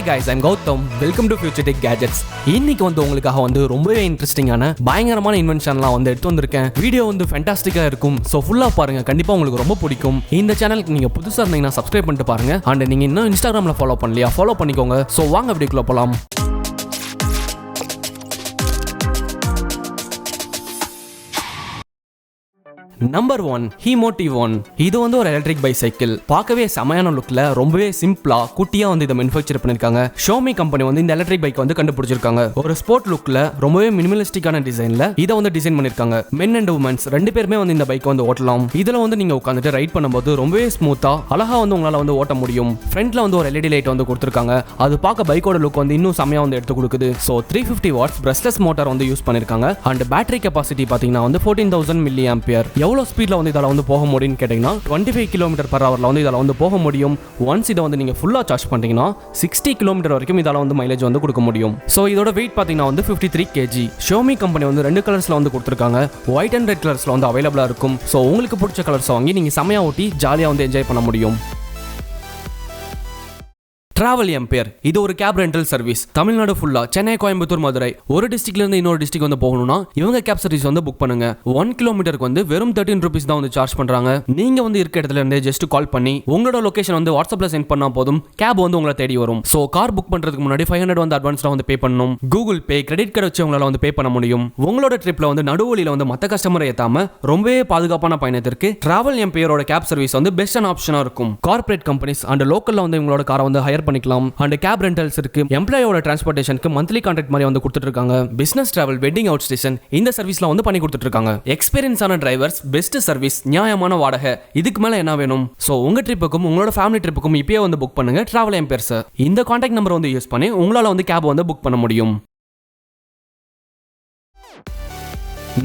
guys, I'm Gautam. Welcome to Future Tech Gadgets. இன்னைக்கு உங்களுக்காக ரொம்பவே இன்ட்ரெஸ்டிங்கான பயங்கரமான இன்வென்ஷன்லாம் எடுத்து வந்திருக்கேன். வீடியோ ஃபேண்டாஸ்டிக்கா இருக்கும். சோ ஃபுல்லா பாருங்க. கண்டிப்பா உங்களுக்கு ரொம்ப பிடிக்கும். இந்த சேனலுக்கு நீங்க புதுசா இருந்தீங்கன்னா சப்ஸ்கிரைப் பண்ணிட்டு பாருங்க. அண்ட் நீங்க இன்னும் இன்ஸ்டாகிராம்ல ஃபாலோ பண்ணலையா? ஃபாலோ பண்ணிக்கோங்க. சோ வாங்க வீடியோக்குள்ள போலாம். Number 1 HIMO T1. இது ஒரு எலக்ட்ரிக் பைசைக்கிள். பார்க்கவே செமையான லுக்ல ரொம்பவே சிம்பிளா குட்டியா இதை மேனுஃபேக்சர் பண்ணிருக்காங்க. ஷோமி கம்பெனி இந்த எலக்ட்ரிக் பைக் கண்டுபிடிச்சிருக்காங்க. ஒரு ஸ்போர்ட் லுக்ல ரொம்பவே மினிமலிஸ்டிக்கான டிசைன்ல இதை டிசைன் பண்ணிருக்காங்க. மென் அண்ட் உமன்ஸ் ரெண்டு பேருமே இந்த பைக் ஓட்டலாம். இதுல நீங்க உட்காந்துட்டு ரைட் பண்ணும்போது ரொம்பவே ஸ்மூத்தா அழகா உங்களால ஓட்ட முடியும். ஃப்ரண்ட்ல ஒரு LED லைட் கொடுத்திருக்காங்க. அது பார்க்க பைக்கோட லுக் இன்னும் செமையா எடுத்து கொடுக்குது. So 350 watts brushless motor use பண்ணிருக்காங்க. அண்ட் பேட்டரி கெபாசிட்டி பாத்தீங்கன்னா 14,000 மில்லி ஆம்பியர். எவ்வளவு ஸ்பீட்ல இதால போக முடியும்னு கேட்டீங்கன்னா 25 km/hல இதால போக முடியும். ஒன்ஸ் இதை நீங்க ஃபுல்லா சார்ஜ் பண்ணீங்கன்னா 60 km வரைக்கும் இதால மைலேஜ் கொடுக்க முடியும். சோ இதோட வெயிட் பாத்தீங்கன்னா 53 kg. ஷோமி கம்பெனி ரெண்டு கலர்ஸ்ல கொடுத்திருக்காங்க. ஒயிட் அண்ட் ரெட் கலர்ஸ்ல அவைலபிளா இருக்கும். சோ உங்களுக்கு பிடிச்ச கலர்ஸ் வாங்கி நீங்க செமையா ஓட்டி ஜாலியா என்ஜாய் பண்ண முடியும். Travel empire. இது ஒரு கேப் ரெண்டல் சர்வீஸ். தமிழ்நாடு ஃபுல்லா சென்னை, கோயம்புத்தூர், மதுரை ஒரு டிஸ்ட்ரிக்ட்ல இருந்து இன்னொரு டிஸ்ட்ரிக்ட் போகணும்னா இவங்க கேப் சர்வீஸ் புக் பண்ணுங்க. 1 கிலோமீட்டருக்கு வெறும் 13 rupees தான் சார்ஜ் பண்றாங்க. நீங்க இருக்க இடத்துல இருந்து ஜஸ்ட் கால் பண்ணி உங்களோட லொகேஷன் வாட்ஸ்அப்ல சென்ட் பண்ணா போதும். கேப் உங்களை தேடி வரும். சோ கார் புக் பண்றதுக்கு முன்னாடி 500 அட்வான்ஸ்ல பே பண்ணணும். கூகுள் பே, கிரெடிட் கார்டு வச்சு உங்களால பே பண்ண முடியும். உங்களோட ட்ரிப்ல நடுவழியில மத்த கஸ்டமரை ஏத்தாம ரொம்பவே பாதுகாப்பான பயணத்திற்கு டிராவல் எம்பையரோட கேப் சர்வீஸ் பெஸ்டான ஆப்ஷனா இருக்கும். கார்ப்பரேட் கம்பெனிஸ் அண்ட் லோக்கல்ல உங்களோட காரை ஹையர் பண்ணிக்கலாம். அண்ட் கேப் ரெண்டல்ஸ் இருக்கு. எம்ப்ளாயோட டிரான்ஸ்போர்ட்டேஷனுக்கு மந்த்லி கான்ட்ராக்ட் மாதிரி கொடுத்துட்டு இருக்காங்க. Business travel, wedding out station இந்த சர்வீஸ்ல பண்ணி கொடுத்துட்டு இருக்காங்க. எக்ஸ்பீரியன்ஸான டிரைவர்ஸ், பெஸ்ட் சர்வீஸ், நியாயமான வாடகை. இதுக்கு மேல என்ன வேணும்? சோ உங்க ட்ரிப்புக்கும் உங்களோட ஃபேமிலி ட்ரிப்புக்கும் இப்பயே புக் பண்ணுங்க டிராவல் எம்பையர்ஸ். இந்த கான்டாக்ட் நம்பர் யூஸ் பண்ணி உங்களால கேப் புக் பண்ண முடியும்.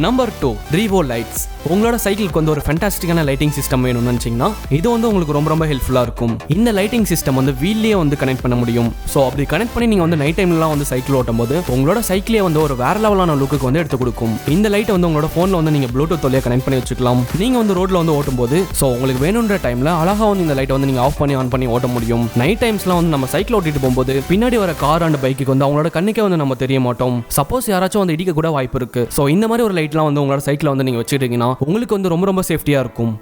Number 2 REVO lights. உங்களோட சைக்கிளுக்கு ஒரு ஃபேண்டாஸ்டிக்கான லைட்டிங் சிஸ்டம் வேணும்னு நினைச்சீங்கன்னா இது உங்களுக்கு ரொம்ப ஹெல்ப்ஃபுல்லா இருக்கும். இந்த லைட்டிங் சிஸ்டம் வீல்லயே கனெக்ட் பண்ண முடியும். சோ அப்படி கனெக்ட் பண்ணி நீங்க நைட் டைம்லாம் சைக்கிள் ஓட்டும் போது உங்களோட சைக்கிளே ஒரு வேற லெவலான லுக்கு எடுத்து கொடுக்கும். இந்த லைட் உங்களோட போன்ல நீங்க ப்ளூடூத் வழியா கனெக்ட் பண்ணி வச்சுக்கலாம். நீங்க ரோட்ல ஓட்டும் போது சோ உங்களுக்கு வேணும்ன்ற டைம்ல அழகா இந்த லைட் நீங்க ஆஃப் பண்ணி ஆன் பண்ணி ஓட்ட முடியும். நைட் டைம்ஸ்லாம் நம்ம சைக்கிள் ஓட்டிட்டு போகும்போது பின்னாடி வர கார் அண்ட் பைக்கு அவங்களோட கண்ணுக்கே நம்ம தெரிய மாட்டோம். சப்போஸ் யாராச்சும் இடிக்க கூட வாய்ப்பு இருக்கு. சோ இந்த மாதிரி ஒரு லைட்லாம் உங்களோட சைக்கிள நீங்க வச்சிட்டீங்கன்னா உங்களுக்கு ரொம்ப சேஃப்டியா இருக்கும்.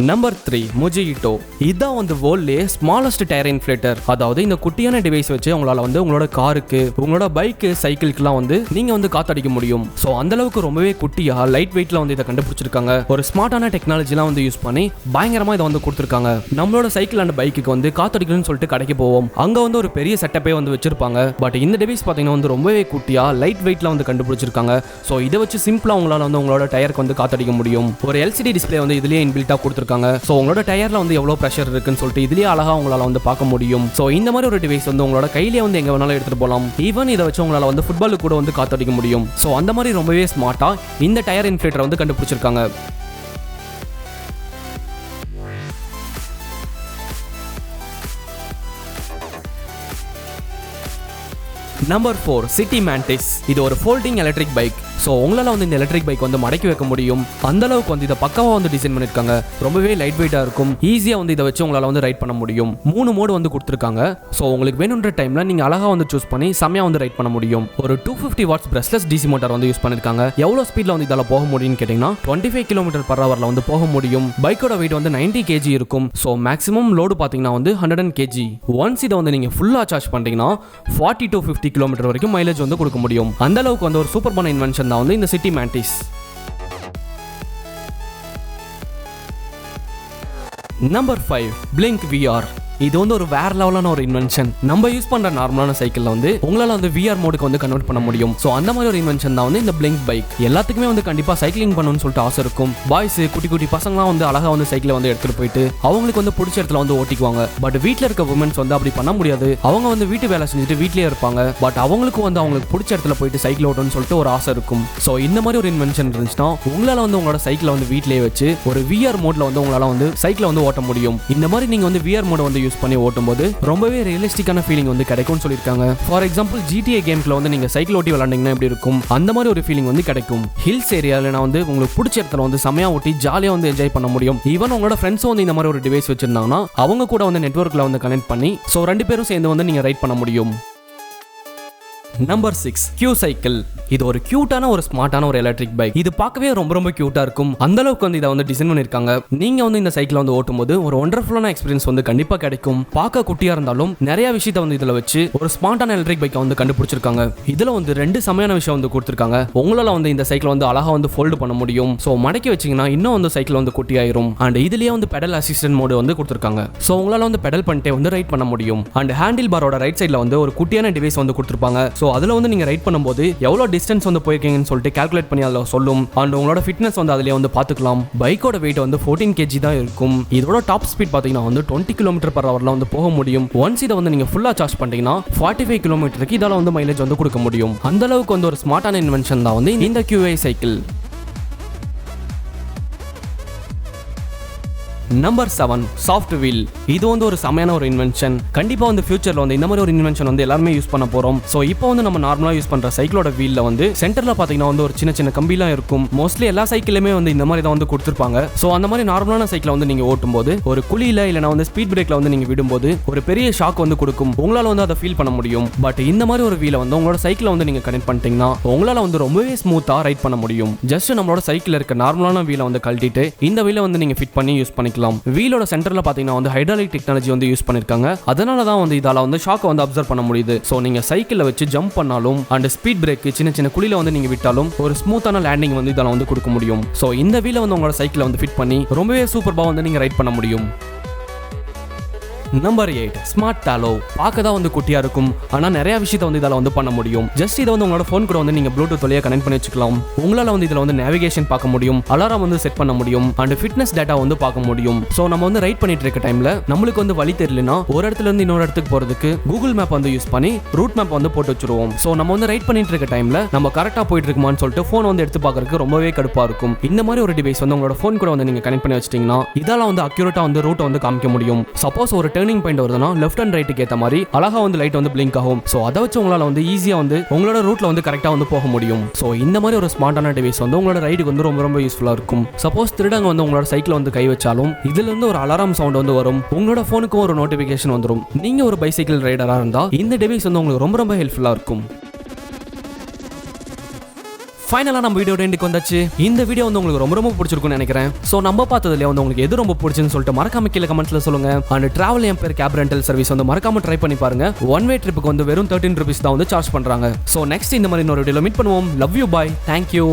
Number 3 MOJIETU. இதான் வேர்ல்ட்லயே ஸ்மாலஸ்ட் டயர் இன்ஃப்ளேட்டர். அதாவது இந்த குட்டியான டிவைஸ் வச்சு உங்களால உங்களோட காருக்கு, உங்களோட பைக்கு, சைக்கிளுக்குலாம் நீங்க காத்தடிக்க முடியும். சோ அந்த அளவுக்கு ரொம்பவே குட்டியா லைட் வெயிட்ல இதை கண்டுபிடிச்சிருக்காங்க. ஒரு ஸ்மார்ட்டான டெக்னாலஜிலாம் யூஸ் பண்ணி பயங்கரமா இதை கொடுத்திருக்காங்க. நம்மளோட சைக்கிள் அண்ட் பைக்குக்கு காத்தடிக்கணும்னு சொல்லிட்டு கடைக்கு போவோம். அங்க ஒரு பெரிய செட்டப்பே வச்சிருப்பாங்க. பட் இந்த டிவைஸ் பாத்தீங்கன்னா ரொம்பவே குட்டியா லைட் வெயிட்ல கண்டுபிடிச்சிருக்காங்க. சோ இதை வச்சு சிம்பிளா உங்களால உங்களோட டயருக்கு காத்தடிக்க முடியும். ஒரு LCD டிஸ்பிளே இதுலயே இன்பில்ட்டா கொடுத்திருக்காங்க. சோ உங்களோட டயர்ல எவ்வளவு பிரஷர் இருக்குன்னு சொல்லிட்டு இதுலயே அழகா உங்களால பார்க்க முடியும். சோ இந்த மாதிரி ஒரு டிவைஸ் உங்களோட கையிலே எங்க வேணாலும் எடுத்துட்டு போலாம். ஈவன் இதை வச்சு உங்களால ஃபுட்பாலுக்கு கூட காத்தடிக்க முடியும். சோ அந்த மாதிரி ரொம்பவே ஸ்மார்ட்டா இந்த டயர் இன்ஃப்ளேட்டர் கண்டுபிடிச்சிருக்காங்க. Number 4 CITYMANTIS. இது ஒரு ஃபோல்டிங் எலக்ட்ரிக் பைக். சோ உங்களால இந்த எலக்ட்ரிக் பைக் மடக்கி வைக்க முடியும். அந்த அளவுக்கு இதை பக்காவா டிசைன் பண்ணிருக்காங்க. ரொம்பவே லைட் வெயிட்டா இருக்கும். ஈஸியா இதை வச்சு உங்களால ரைட் பண்ண முடியும். 3 மோடு கொடுத்திருக்காங்க. சோ உங்களுக்கு வேணும்ன்ற டைம்ல நீங்க அழகா சூஸ் பண்ணி செமையா ரைட் பண்ண முடியும். ஒரு 250 watts brushless DC motor use பண்ணிருக்காங்க. எவ்வளவு ஸ்பீட்ல இதால போக முடியும்னு கேட்டீங்கன்னா 25 km/hல போக முடியும். பைக்கோட வெயிட் 90 kg இருக்கும். சோ மேக்ஸிமம் லோடு பாத்தீங்கன்னா 100 kg. ஒன்ஸ் இதை நீங்க ஃபுல்லா சார்ஜ் பண்றீங்கன்னா 40 to 50 km வரைக்கும் மைலேஜ் கொடுக்க முடியும். அந்த அளவுக்கு ஒரு சூப்பரான இன்வென்ஷன் தான் இந்த CITYMANTIS. Number 5 BLYNC VR. இது ஒரு வேற லெவலான ஒரு இன்வென்ஷன். நம்ம யூஸ் பண்ற நார்மலான சைக்கிள்ல உங்களால VR மோடுக்கு கன்வெர்ட் பண்ண முடியும். சோ அந்த மாதிரி ஒரு இன்வென்ஷன் தான் இந்த BLYNC பைக். எல்லாத்துக்குமே கண்டிப்பா சைக்கிளிங் பண்ணணும்னு சொல்லிட்டு ஆசை இருக்கும். பாய்ஸ், குட்டி குட்டி பசங்கலாம் அழகா சைக்கிளை எடுத்துட்டு போயிட்டு அவங்களுக்கு பிடிச்ச இடத்துல ஓட்டிக்குவாங்க. பட் வீட்ல இருக்க உமன்ஸ் அப்படி பண்ண முடியாது. அவங்க வீட்டு வேலை செஞ்சுட்டு வீட்லயே இருப்பாங்க. பட் அவங்களுக்கு அவங்களுக்கு பிடிச்ச இடத்துல போயிட்டு சைக்கிள் ஓட்டணும்னு சொல்லிட்டு ஒரு ஆசை இருக்கும். சோ இந்த மாதிரி ஒரு இன்வென்ஷன் இருந்துச்சுன்னா உங்களால உங்களோட சைக்கிளை வீட்லயே வச்சு ஒரு VR மோட்ல உங்களால சைக்கிளை ஓட்ட முடியும். இந்த மாதிரி நீங்க VR மோட யூஸ் பண்ணி ஓட்டும்போது ரொம்பவே ரியலிஸ்டிக்கான ஃபீலிங் வந்து கிடைக்கும்னு சொல்லியிருக்காங்க. ஃபார் எக்ஸாம்பிள் GTA கேம்ல வந்து நீங்க சைக்கிள் ஓட்டி விளையாண்டீங்கன்னா எப்படி இருக்கும், அந்த மாதிரி ஒரு ஃபீலிங் வந்து கிடைக்கும். ஹில்ஸ் ஏரியால நான் வந்து உங்களுக்கு பிடிச்ச இடத்துல வந்து செமையா ஓட்டி ஜாலியா வந்து என்ஜாய் பண்ண முடியும். ஈவன் உங்களோட ஃப்ரெண்ட்ஸும் வந்து இந்த மாதிரி ஒரு டிவைஸ் வச்சிருந்தாங்கன்னா அவங்க கூட வந்து நெட்வொர்க்ல வந்து கனெக்ட் பண்ணி ஸோ 2 பேரும் சேர்ந்து வந்து நீங்க ரைட் பண்ண முடியும். Number 6 QICYCLE. இது ஒரு கியூட்டான ஒரு ஸ்மார்ட்டான ஒரு எலக்ட்ரிக் பைக். இது பார்க்கவே ரொம்ப கியூட்டா இருக்கும். அந்த அளவுக்கு வந்து இதை வந்து டிசைன் பண்ணிருக்காங்க. நீங்க வந்து இந்த சைக்கிளை வந்து ஓட்டும்போது ஒரு ஒண்டர்ஃபுல்லான எக்ஸ்பீரியன்ஸ் வந்து கண்டிப்பா கிடைக்கும். பார்க்க குட்டியா இருந்தாலும் நிறைய விஷயத்தை வந்து இதுல வச்சு ஒரு ஸ்மார்ட்டான எலக்ட்ரிக் பைக்கை வந்து கண்டுபிடிச்சிருக்காங்க. இதுல வந்து 2 செமையான விஷயம் வந்து கொடுத்திருக்காங்க. உங்களால வந்து இந்த சைக்கிள் வந்து அழகா வந்து ஃபோல்டு பண்ண முடியும். ஸோ மடக்கி வச்சீங்கன்னா இன்னும் வந்து சைக்கிள் வந்து குட்டியாயிரும். அண்ட் இதுலயே வந்து பெடல் அசிஸ்டன்ட் மோடு வந்து கொடுத்திருக்காங்க. ஸோ உங்களால வந்து பெடல் பண்ணிட்டே வந்து ரைட் பண்ண முடியும். அண்ட் ஹேண்டில் பாரோட ரைட் சைட்ல வந்து ஒரு குட்டியான டிவைஸ் வந்து கொடுத்திருப்பாங்க. ஸோ அதுல வந்து நீங்க ரைட் பண்ணும்போது எவ்வளவு டிஸ்டன்ஸ் வந்து போயிருக்கீங்கன்னு சொல்லிட்டு கால்குலேட் பண்ணி அதில் சொல்லும். அண்ட் உங்களோட ஃபிட்னஸ் வந்து அதிலே வந்து பார்த்துக்கலாம். பைக்கோட வெயிட் வந்து 14 kg தான் இருக்கும். இதோட டாப் ஸ்பீட் பார்த்தீங்கன்னா வந்து 20 km/h வந்து போக முடியும். ஒன்ஸ் இதை வந்து நீங்க ஃபுல்லா சார்ஜ் பண்ணிட்டீங்கன்னா 45 km இதால வந்து மைலேஜ் வந்து கொடுக்க முடியும். அந்த அளவுக்கு வந்து ஒரு ஸ்மார்ட்டான இன்வென்ஷன் தான் வந்து இந்த QICYCLE. Number 7 SOFTWHEEL. இது வந்து ஒரு செமையான ஒரு இன்வென்ஷன். கண்டிப்பா வந்து ஃபியூச்சர்ல வந்து இந்த மாதிரி ஒரு இன்வென்ஷன் வந்து எல்லாருமே யூஸ் பண்ண போறோம். சோ இப்போ வந்து நம்ம நார்மலா யூஸ் பண்ற சைக்கிளோட வீல்ல வந்து சென்டர்ல பாத்தீங்கன்னா வந்து ஒரு சின்ன கம்பிலாம் இருக்கும். மோஸ்ட்லி எல்லா சைக்கிளுமே வந்து இந்த மாதிரி தான் வந்து கொடுத்திருப்பாங்க. சோ அந்த மாதிரி நார்மலான சைக்கிளை வந்து நீங்க ஓட்டும்போது ஒரு குழியில இல்லனா வந்து ஸ்பீட் பிரேக்ல வந்து நீங்க விடும்போது ஒரு பெரிய ஷாக் வந்து கொடுக்கும். உங்களால வந்து அதை ஃபீல் பண்ண முடியும். பட் இந்த மாதிரி ஒரு வீலை வந்து உங்களோட சைக்கிளை வந்து நீங்க கனெக்ட் பண்ணிட்டீங்கன்னா உங்களால வந்து ரொம்பவே ஸ்மூத்தா ரைட் பண்ண முடியும். ஜஸ்ட் நம்மளோட சைக்கிள் இருக்க நார்மலான வீலை வந்து கழட்டிட்டு இந்த வீலை வந்து நீங்க ஃபிட் பண்ணி யூஸ் பண்ணிக்கலாம். வீலோட சென்டர்ல பாத்தீங்கன்னா வந்து ஹைட்ராலிக் டெக்னாலஜி வந்து யூஸ் பண்ணிருக்காங்க. அதனால தான் வந்து இதால வந்து ஷாக்கை வந்து அப்சர்வ் பண்ண முடியுது. சோ நீங்க சைக்கிள்ல வச்சு ஜம்ப் பண்ணாலும் அண்ட் ஸ்பீட் பிரேக் சின்ன குழியில வந்து நீங்க விட்டாலும் ஒரு ஸ்மூத்தான லேண்டிங் வந்து இதால வந்து கொடுக்க முடியும். சோ இந்த வீலை வந்து உங்களோட சைக்கிளை வந்து ஃபிட் பண்ணி ரொம்பவே சூப்பர்பா வந்து நீங்க ரைட் பண்ண முடியும். Number 8 SMARTHALO. பார்க்க தான் வந்து குட்டியா இருக்கும். ஆனா நிறைய விஷயத்தை வந்து இதால வந்து பண்ண முடியும். ஜஸ்ட் இதை வந்து உங்களோட போன் கூட வந்து நீங்க ப்ளூடூத் வழியா கனெக்ட் பண்ணி வச்சுக்கலாம். உங்களால வந்து இதுல வந்து நேவிகேஷன் பார்க்க முடியும், அலாரம் வந்து செட் பண்ண முடியும் அண்ட் ஃபிட்னஸ் டேட்டா வந்து பார்க்க முடியும். சோ நம்ம வந்து ரைட் பண்ணிட்டு இருக்க டைம்ல நம்மளுக்கு வந்து வழி தெரியலனா ஒரு இடத்துல இருந்து இன்னொரு இடத்துக்கு போறதுக்கு கூகுள் மேப் வந்து யூஸ் பண்ணி ரூட் மேப் வந்து போட்டு வச்சிருவோம். சோ நம்ம வந்து ரைட் பண்ணிட்டு இருக்க டைம்ல நம்ம கரெக்டா போயிட்டு இருக்குமான்னு சொல்லிட்டு போன் வந்து எடுத்து பார்க்கறதுக்கு ரொம்பவே கடுப்பா இருக்கும். இந்த மாதிரி ஒரு டிவைஸ் வந்து உங்களோட போன் கூட வந்து நீங்க கனெக்ட் பண்ணி வச்சிட்டீங்கன்னா இதால வந்து அக்யூரேட்டா வந்து ரூட் வந்து காமிக்க முடியும். சப்போஸ் ஒரு டர்னிங் பாயிண்ட் வருதுன்னா லெஃப்ட் அண்ட் ரைட்டுக்கு ஏத்த மாதிரி அழகா வந்து லைட் வந்து பிளிங்க் ஆகும். சோ அதை வச்சு உங்களால வந்து ஈஸியா வந்து உங்களோட ரூட்ல வந்து கரெக்டா வந்து போக முடியும். சோ இந்த மாதிரி ஒரு ஸ்மார்ட்டான டிவைஸ் வந்து உங்களோட ரைடுக்கு வந்து ரொம்ப யூஸ்ஃபுல்லா இருக்கும். சப்போஸ் திருடங்க வந்து உங்களோட சைக்கிள் வந்து கை வச்சாலும் இதுல இருந்து ஒரு அலாரம் சவுண்ட் வந்து வரும். உங்களோட போனுக்கும் ஒரு நோட்டிபிகேஷன் வந்துடும். நீங்க ஒரு பைசைக்கிள் ரைடரா இருந்தா இந்த டிவைஸ் வந்து உங்களுக்கு ரொம்ப ஹெல்ப்ஃபுல்லா இருக்கும். ஃபைனலா நம்ம வீடியோ எண்டுக்கு வந்தாச்சு. இந்த வீடியோ வந்து உங்களுக்கு ரொம்ப பிடிச்சிருக்கும்னு நினைக்கிறேன். சோ நம்ம பார்த்ததுல வந்து உங்களுக்கு எது ரொம்ப பிடிச்சுன்னு சொல்லிட்டு மறக்காம கீழே கமெண்ட்ஸ்ல சொல்லுங்க. And travel empire cab rental service வந்து மறக்காம ட்ரை பண்ணி பாருங்க. ஒன் வே ட்ரிப்புக்கு வந்து வெறும் 13 rupees தான் வந்து சார்ஜ் பண்றாங்க. சோ நெக்ஸ்ட் இந்த மாதிரி இன்னொரு வீடியோல மீட் பண்ணுவோம். Love you, bye, thank you.